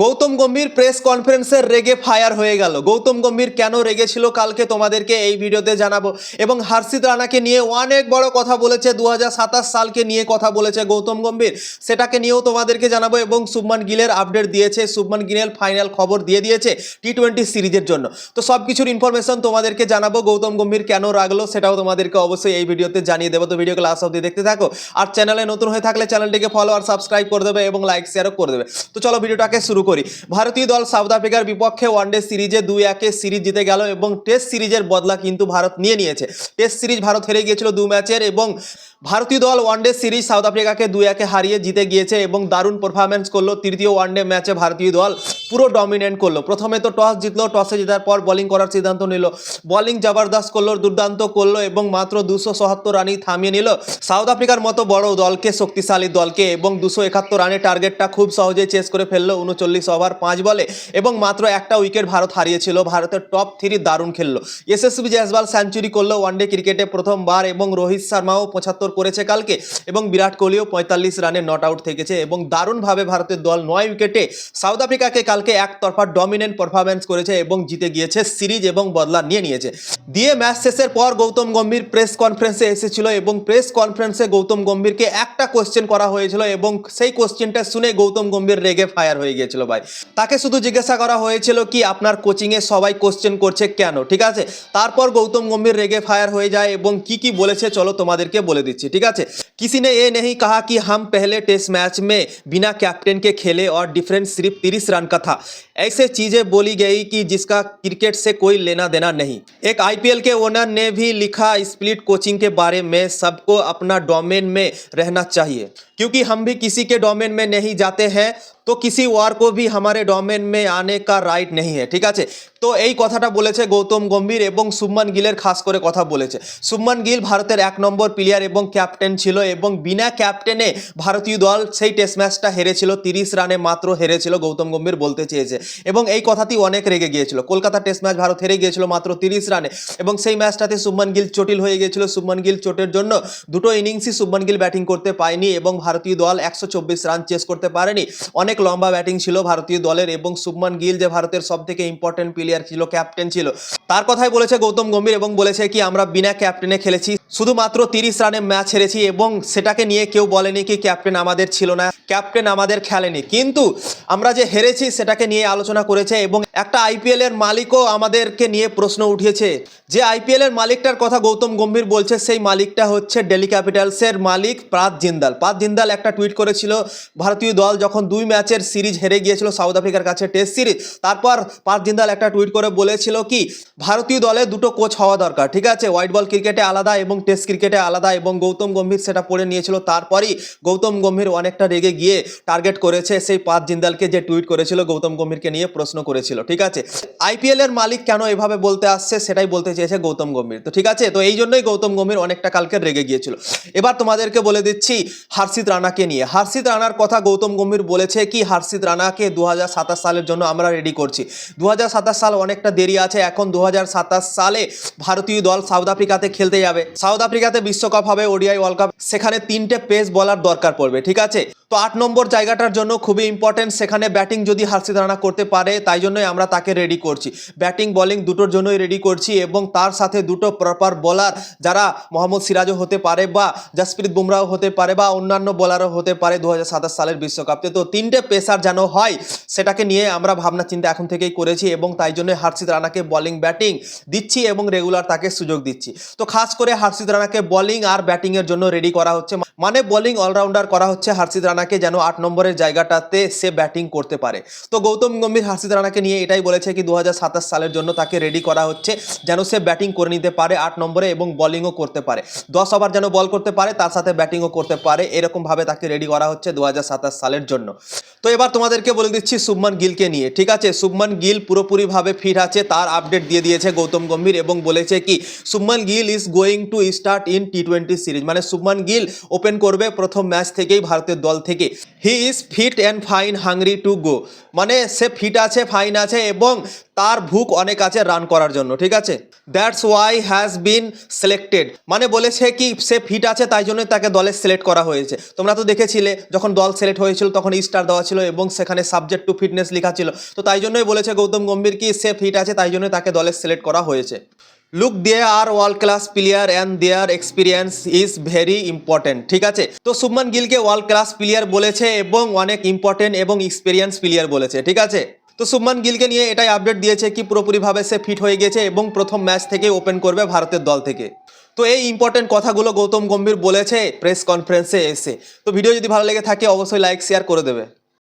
Gautam Gambhir press কনফারেন্সে রেগে fire হয়ে গেল। গৌতম গম্ভীর কেন রেগেছিল কালকে তোমাদেরকে এই ভিডিওতে জানাবো। এবং হর্ষিত রানাকে নিয়ে অনেক বড় কথা বলেছে, 2027 সালকে নিয়ে কথা বলেছে গৌতম গম্ভীর, সেটাকে নিয়েও তোমাদেরকে জানাবো। এবং শুভমান গিলের আপডেট দিয়েছে, শুভমান গিল ফাইনাল খবর দিয়ে দিয়েছে টি-20 সিরিজের জন্য। তো সব কিছুর ইনফরমেশন তোমাদেরকে জানাবো। গৌতম গম্ভীর কেন রাগলো সেটাও তোমাদেরকে অবশ্যই এই ভিডিওতে জানিয়ে দেবো। তো ভিডিওকে লাস্ট অবধি দেখতে থাকো। আর চ্যানেলে নতুন হয়ে থাকলে চ্যানেলটিকে ফলো আর সাবস্ক্রাইব করে দেবে এবং লাইক শেয়ারও করে দেবে। তো চলো ভিডিওটাকে শুরু করি। ভারতীয় দল সাউথ আফ্রিকার বিপক্ষে ওয়ানডে সিরিজে 2-1 সিরিজ জিতে গেল এবং টেস্ট সিরিজের বদলা কিন্তু ভারত নিয়ে নিয়েছে। টেস্ট সিরিজ ভারত হেরে গিয়েছিল 2 ম্যাচের এবং ভারতীয় দল ওয়ানডে সিরিজ সাউথ আফ্রিকাকে 2-1 হারিয়ে জিতে গিয়েছে এবং দারুণ পারফরম্যান্স করলো। তৃতীয় ওয়ানডে ম্যাচে ভারতীয় দল পুরো ডমিনেট করলো। প্রথমে তো টস জিতলো, টসে জেতার পর বোলিং করার সিদ্ধান্ত নিল। বোলিং জবরদস্ত করলো, দুর্দান্ত করলো এবং মাত্র 277 রানই থামিয়ে নিল সাউথ আফ্রিকার মতো বড় দলকে, শক্তিশালী দলকে। এবং 271 রানের টার্গেটটা খুব সহজেই চেস করে ফেললো 39 ওভার 5 বলে এবং মাত্র একটা উইকেট ভারত হারিয়েছিল। ভারতের টপ 3 দারুণ খেললো। যশস্বী জয়সওয়াল সেঞ্চুরি করলো ওয়ানডে ক্রিকেটে প্রথমবার এবং রোহিত শর্মাও 75 করেছে কালকে এবং বিরাট কোহলিও 45 রানে নট আউট থেকেছে এবং দারুণভাবে ভারতের দল 9 উইকেটে সাউথ আফ্রিকাকে কালকে একতরফা ডমিনেন্ট পারফরম্যান্স করেছে এবং জিতে গিয়েছে সিরিজ এবং বদলা নিয়ে নিয়েছে। দিয়ে ম্যাচ শেষের পর গৌতম গম্ভীর প্রেস কনফারেন্সে এসেছিল এবং প্রেস কনফারেন্সে গৌতম গম্ভীরকে একটা কোশ্চেন করা হয়েছিল এবং সেই কোশ্চেনটা শুনে গৌতম গম্ভীর রেগে ফায়ার হয়ে গিয়েছিল ভাই। তাকে শুধু জিজ্ঞাসা করা হয়েছিল কি আপনার কোচিংয়ে সবাই কোশ্চেন করছে কেন, ঠিক আছে। তারপর গৌতম গম্ভীর রেগে ফায়ার হয়ে যায় এবং কি বলেছে চলো তোমাদেরকে বলে দিচ্ছি, ঠিক আছে। किसी ने ये नहीं कहा कि हम पहले टेस्ट मैच में बिना कैप्टन के खेले और डिफरेंस सिर्फ 30 रन का था। ऐसे चीज़ें बोली गई कि जिसका क्रिकेट से कोई लेना देना नहीं। एक आईपीएल के ओनर ने भी लिखा स्प्लिट कोचिंग के बारे में, सबको अपना डोमेन में रहना चाहिए क्योंकि हम भी किसी के डोमेन में नहीं जाते हैं तो किसी और को भी हमारे डोमेन में आने का राइट नहीं है, ঠিক আছে। তো এই কথাটা বলেছে গৌতম গম্ভীর এবং শুভমান গিলের খাস করে কথা বলেছে। শুভমান গিল ভারতের 1 নম্বর প্লেয়ার এবং ক্যাপ্টেন ছিল এবং বিনা ক্যাপ্টেনে ভারতীয় দল সেই টেস্ট ম্যাচটা হেরেছিল, 30 রানে মাত্র হেরেছিল, গৌতম গম্ভীর বলতে চেয়েছে। এবং এই কথাটি অনেক রেগে গিয়েছিল। কলকাতা টেস্ট ম্যাচ ভারত হেরে গিয়েছিল মাত্র 30 রানে এবং সেই ম্যাচটাতে শুভমান গিল চোটিল হয়ে গিয়েছিল। শুভমান গিল চোটের জন্য দুটো ইনিংসই শুভমান গিল ব্যাটিং করতে পায়নি এবং ভারতীয় দল 124 রান চেস করতে পারেনি। অনেক লম্বা ব্যাটিং ছিল ভারতীয় দলের এবং শুভমান গিল যে ভারতের সবথেকে ইম্পর্টেন্ট প্লেয়ার ছিল, ক্যাপ্টেন ছিল, তার কথাই বলেছে গৌতম গম্ভীর এবং বলেছে কি আমরা বিনা ক্যাপ্টেনে খেলেছি, শুধুমাত্র 30 রানে ম্যাচ হেরেছি এবং সেটাকে নিয়ে কেউ বলেনি কি ক্যাপ্টেন আমাদের ছিল না, ক্যাপ্টেন আমাদের খেলেনি, কিন্তু আমরা যে হেরেছি সেটাকে নিয়ে আলোচনা করেছে। এবং একটা আইপিএল এর মালিকও আমাদেরকে নিয়ে প্রশ্ন উঠিয়েছে। যে আইপিএল এর মালিকটার কথা গৌতম গম্ভীর বলছে সেই মালিকটা হচ্ছে দিল্লি ক্যাপিটালসের মালিক পার্থ জিন্দাল। পার্থ জিন্দাল একটা টুইট করেছিল ভারতীয় দল যখন 2 ম্যাচের সিরিজ হেরে গিয়েছিল সাউথ আফ্রিকার কাছে টেস্ট সিরিজ, তারপর পার্থ জিন্দাল একটা টুইট করে বলেছিল কি ভারতীয় দলে দুটো কোচ হওয়া দরকার, ঠিক আছে, হোয়াইট বল ক্রিকেটে আলাদা এবং টেস্ট ক্রিকেটে আলাদা। এবং গৌতম গম্ভীর সেটা পড়ে নিয়েছিল। তারপরই গৌতম গম্ভীর অনেকটা রেগে গিয়ে টার্গেট করেছে সেই পার্থ জিন্দালকে যে টুইট করেছিল গৌতম গম্ভীরকে নিয়ে প্রশ্ন করেছিল, ঠিক আছে। আইপিএল এর মালিক কেন এভাবে বলতে আসছে সেটাই বলতে চেয়েছে গৌতম গম্ভীর, তো ঠিক আছে। তো এই জন্যই গৌতম গম্ভীর অনেকটা কালকে রেগে গিয়েছিল। এবার তোমাদেরকে বলে দিচ্ছি হর্ষিত রানাকে নিয়ে। হর্ষিত রানার কথা গৌতম গম্ভীর বলেছে কি হর্ষিত রানাকে 2027 সালের জন্য আমরা রেডি করছি। 2027 সাল অনেকটা দেরি আছে, এখন 2027 সালে ভারতীয় দল সাউথ আফ্রিকাতে খেলতে যাবে। সাউথ আফ্রিকাতে বিশ্বকাপ হবে, ওডিআই ওয়ার্ল্ড কাপ, সেখানে 3টে পেস বলার দরকার পড়বে, ঠিক আছে। তো 8 নম্বর জায়গাটার জন্য খুবই ইম্পর্টেন্ট, সেখানে ব্যাটিং যদি হর্ষিত রানা করতে পারে তাই জন্যই আমরা তাকে রেডি করছি। ব্যাটিং বোলিং দুটোর জন্যই রেডি করছি এবং তার সাথে দুটো প্রপার বোলার যারা মোহাম্মদ সিরাজও হতে পারে বা জসপ্রীত বুমরাও হতে পারে বা অন্যান্য বোলারও হতে পারে 2027 সালের বিশ্বকাপে। তো 3টে পেসার যেন হয় সেটাকে নিয়ে আমরা ভাবনা চিন্তা এখন থেকেই করেছি এবং তাই জন্য হর্ষিত রানাকে বোলিং ব্যাটিং দিচ্ছি এবং রেগুলার তাকে সুযোগ দিচ্ছি। তো খাস করে হর্ষিত রানাকে বোলিং আর ব্যাটিং এর জন্য রেডি করা হচ্ছে, মানে বোলিং অলরাউন্ডার করা হচ্ছে হর্ষিত রানাকে যেন 8 নম্বরের জায়গাটাতে সে ব্যাটিং করতে পারে। তো গৌতম গম্ভীর হর্ষিত রানাকে নিয়ে এটাই বলেছে কি 2027 সালের জন্য তাকে রেডি করা হচ্ছে যেন সে ব্যাটিং করে নিতে পারে 8 নম্বরে এবং বোলিংও করতে পারে, 10 ওভার যেন বল করতে পারে, তার সাথে ব্যাটিংও করতে পারে, এরকম ভাবে তাকে রেডি করা হচ্ছে 2027 সালের জন্য। তো এবার তোমাদেরকে বলে দিচ্ছি শুভমান গিলকে নিয়ে, ঠিক আছে। শুভমান গিল পুরোপুরিভাবে ফিট আছে, তার আপডেট দিয়ে দিয়েছে গৌতম গম্ভীর এবং বলেছে কি Shubman Gill is going to start in টি-20 সিরিজ, মানে শুভমান গিল ওপেন করবে প্রথম ম্যাচ থেকেই ভারতের দল থেকে। He is fit and fine hungry to go, মানে সে ফিট আছে, ফাইন আছে এবং তার ভুক অনেক আছে রান করার জন্য, ঠিক আছে। That's why has been selected, মানে বলেছে কি সে ফিট আছে তাই জন্য তাকে দলে সিলেক্ট করা হয়েছে। তোমরা তো দেখেছিলে যখন দল সিলেক্ট হয়েছিল তখন স্টার দেওয়া ছিল এবং সেখানে সাবজেক্ট টু ফিটনেস লেখা ছিল, তো তাই জন্যই বলেছে গৌতম গম্ভীর কি সে ফিট আছে তাই জন্য তাকে দলে সিলেক্ট করা হয়েছে। Look they are world class player and their experience is very important, ঠিক আছে। তো শুভমান গিলকে ওয়ার্ল্ড ক্লাস প্লেয়ার বলেছে এবং অনেক ইম্পর্টেন্ট এবং এক্সপিরিয়েন্স প্লেয়ার বলেছে, ঠিক আছে। তো শুভমান গিলকে নিয়ে এটাই আপডেট দিয়েছে কি পুরোপুরিভাবে সে ফিট হয়ে গেছে এবং প্রথম ম্যাচ থেকে ওপেন করবে ভারতের দল থেকে। তো এই ইম্পর্টেন্ট কথাগুলো গৌতম গম্ভীর বলেছে প্রেস কনফারেন্সে এসে। তো ভিডিও যদি ভালো লেগে থাকে অবশ্যই লাইক শেয়ার করে দেবে।